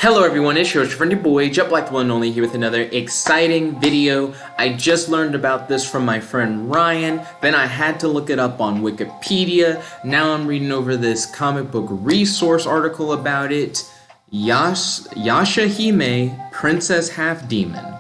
Hello everyone, it's your friendly boy, Jet Black the One and Only, here with another exciting video. I just learned about this from my friend Ryan, then I had to look it up on Wikipedia. Now I'm reading over this comic book resource article about it. Yashahime Princess Half-Demon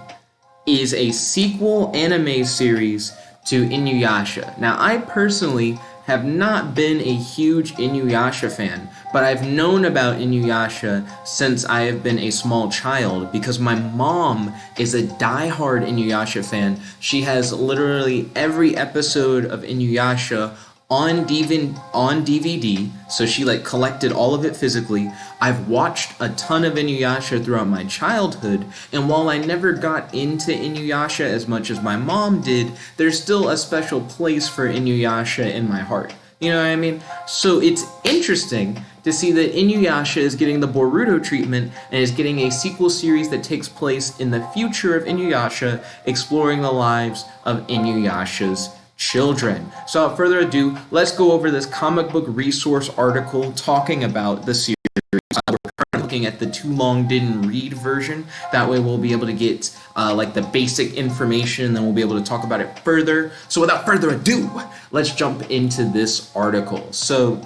is a sequel anime series to Inuyasha. Now I personally have not been a huge Inuyasha fan, but I've known about Inuyasha since I have been a small child because my mom is a die-hard Inuyasha fan. She has literally every episode of Inuyasha on DVD, so she collected all of it physically. I've watched a ton of Inuyasha throughout my childhood, and while I never got into Inuyasha as much as my mom did, there's still a special place for Inuyasha in my heart. You know what I mean? So it's interesting to see that Inuyasha is getting the Boruto treatment and is getting a sequel series that takes place in the future of Inuyasha, exploring the lives of Inuyasha's children. So without further ado, let's go over this comic book resource article talking about the series. We're currently looking at the too long didn't read version. That way we'll be able to get the basic information, and then we'll be able to talk about it further. So without further ado, let's jump into this article. So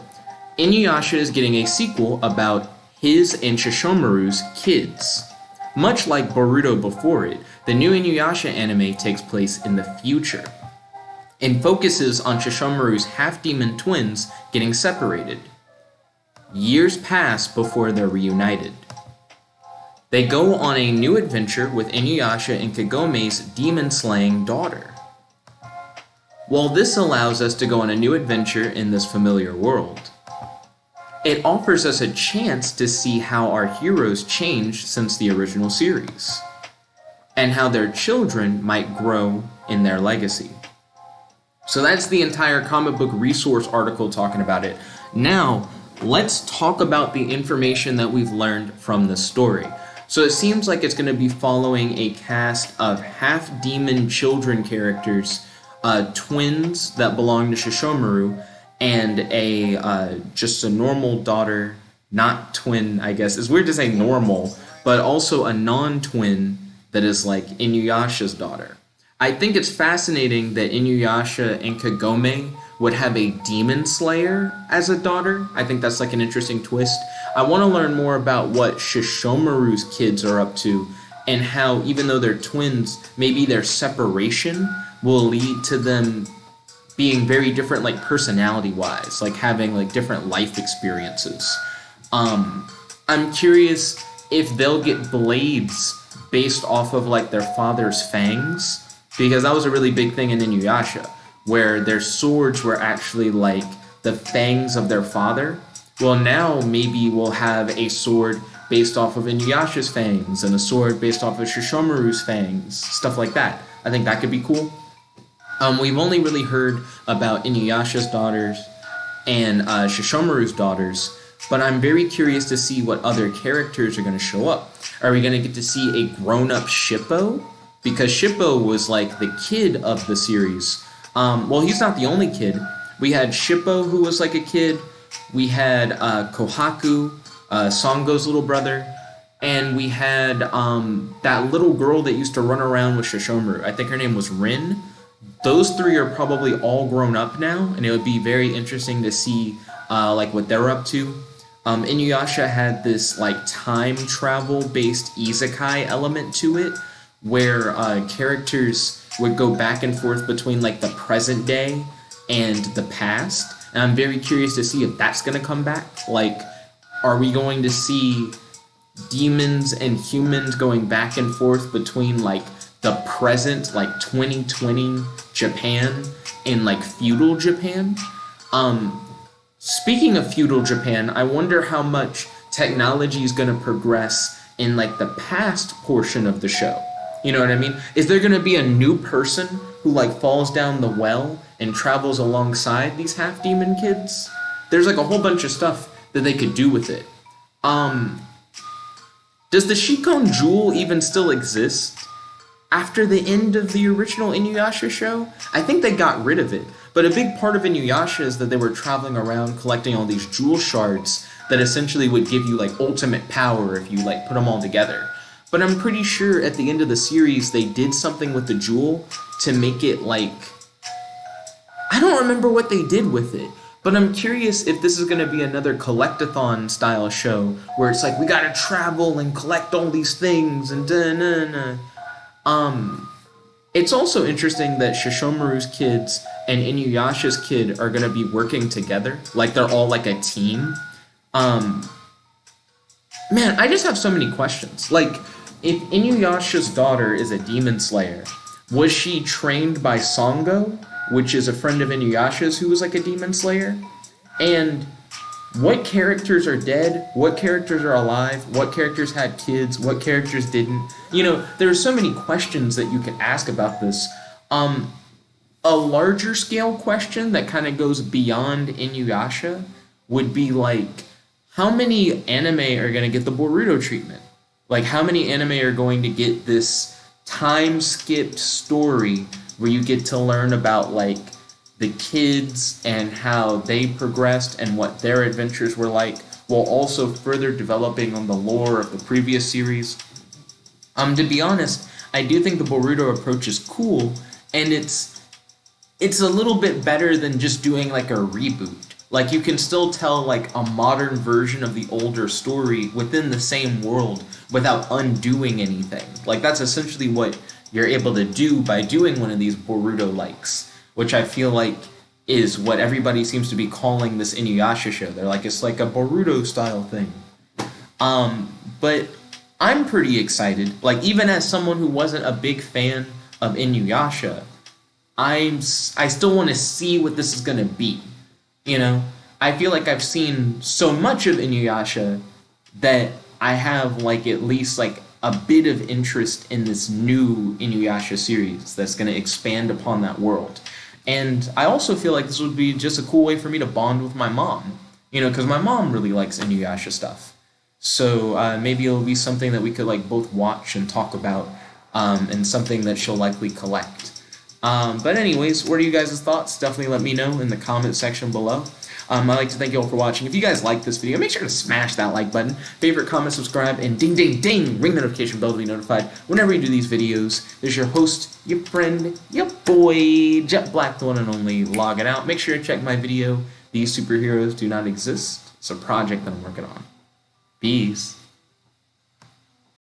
Inuyasha is getting a sequel about his and Shishomaru's kids. Much like Boruto before it, the new Inuyasha anime takes place in the future and focuses on Shishomaru's half-demon twins getting separated. Years pass before they're reunited. They go on a new adventure with Inuyasha and Kagome's demon-slaying daughter. While this allows us to go on a new adventure in this familiar world, it offers us a chance to see how our heroes changed since the original series, and how their children might grow in their legacy. So that's the entire comic book resource article talking about it. Now, let's talk about the information that we've learned from the story. So it seems like it's going to be following a cast of half-demon children characters, twins that belong to Shishomaru, and just a normal daughter, not twin, I guess. It's weird to say normal, but also a non-twin that is like Inuyasha's daughter. I think it's fascinating that Inuyasha and Kagome would have a demon slayer as a daughter. I think that's like an interesting twist. I want to learn more about what Shishomaru's kids are up to, and how, even though they're twins, maybe their separation will lead to them being very different, like personality-wise, like having like different life experiences. I'm curious if they'll get blades based off of like their father's fangs, because that was a really big thing in Inuyasha, where their swords were actually like the fangs of their father. Well, now maybe we'll have a sword based off of Inuyasha's fangs, and a sword based off of Shishomaru's fangs, stuff like that. I think that could be cool. We've only really heard about Inuyasha's daughters and Shishomaru's daughters, but I'm very curious to see what other characters are going to show up. Are we going to get to see a grown-up Shippo? Because Shippo was like the kid of the series. Well, he's not the only kid. We had Shippo, who was like a kid. We had Kohaku, Songo's little brother. And we had that little girl that used to run around with Shishomaru. I think her name was Rin. Those three are probably all grown up now, and it would be very interesting to see what they're up to. Inuyasha had this like time travel based isekai element to it, where characters would go back and forth between like the present day and the past. And I'm very curious to see if that's going to come back. Like, are we going to see demons and humans going back and forth between like the present, like 2020 Japan and like feudal Japan? Speaking of feudal Japan, I wonder how much technology is going to progress in like the past portion of the show. You know what I mean? Is there going to be a new person who like falls down the well and travels alongside these half-demon kids? There's like a whole bunch of stuff that they could do with it. Does the Shikon Jewel even still exist after the end of the original Inuyasha show? I think they got rid of it, but a big part of Inuyasha is that they were traveling around collecting all these jewel shards that essentially would give you like ultimate power if you like put them all together. But I'm pretty sure at the end of the series they did something with the jewel to make it like, I don't remember what they did with it, but I'm curious if this is going to be another collectathon style show where it's like we gotta travel and collect all these things and da-na-na. It's also interesting that Shishomaru's kids and Inuyasha's kid are gonna be working together, like they're all like a team. Man, I just have so many questions. Like, if Inuyasha's daughter is a demon slayer, was she trained by Sango, which is a friend of Inuyasha's who was like a demon slayer? And what characters are dead? What characters are alive? What characters had kids? What characters didn't? You know, there are so many questions that you could ask about this. A larger scale question that kind of goes beyond Inuyasha would be like, how many anime are going to get the Boruto treatment? Like, how many anime are going to get this time-skipped story where you get to learn about, like, the kids and how they progressed and what their adventures were like, while also further developing on the lore of the previous series? To be honest, I do think the Boruto approach is cool, and it's a little bit better than just doing like a reboot. Like, you can still tell like a modern version of the older story within the same world without undoing anything. Like, that's essentially what you're able to do by doing one of these Boruto likes, which I feel like is what everybody seems to be calling this Inuyasha show. They're like, it's like a Boruto style thing. But I'm pretty excited. Like, even as someone who wasn't a big fan of Inuyasha, I still want to see what this is going to be. You know, I feel like I've seen so much of Inuyasha that I have like at least like a bit of interest in this new Inuyasha series that's going to expand upon that world. And I also feel like this would be just a cool way for me to bond with my mom, you know, because my mom really likes Inuyasha stuff. So maybe it'll be something that we could like both watch and talk about, and something that she'll likely collect. But anyways, what are you guys' thoughts? Definitely let me know in the comment section below. I'd like to thank you all for watching. If you guys like this video, make sure to smash that like button, favorite, comment, subscribe, and ding, ding, ding, ring the notification bell to be notified whenever you do these videos. There's your host, your friend, your boy, Jet Black, the one and only, logging out. Make sure to check my video, These Superheroes Do Not Exist. It's a project that I'm working on. Peace.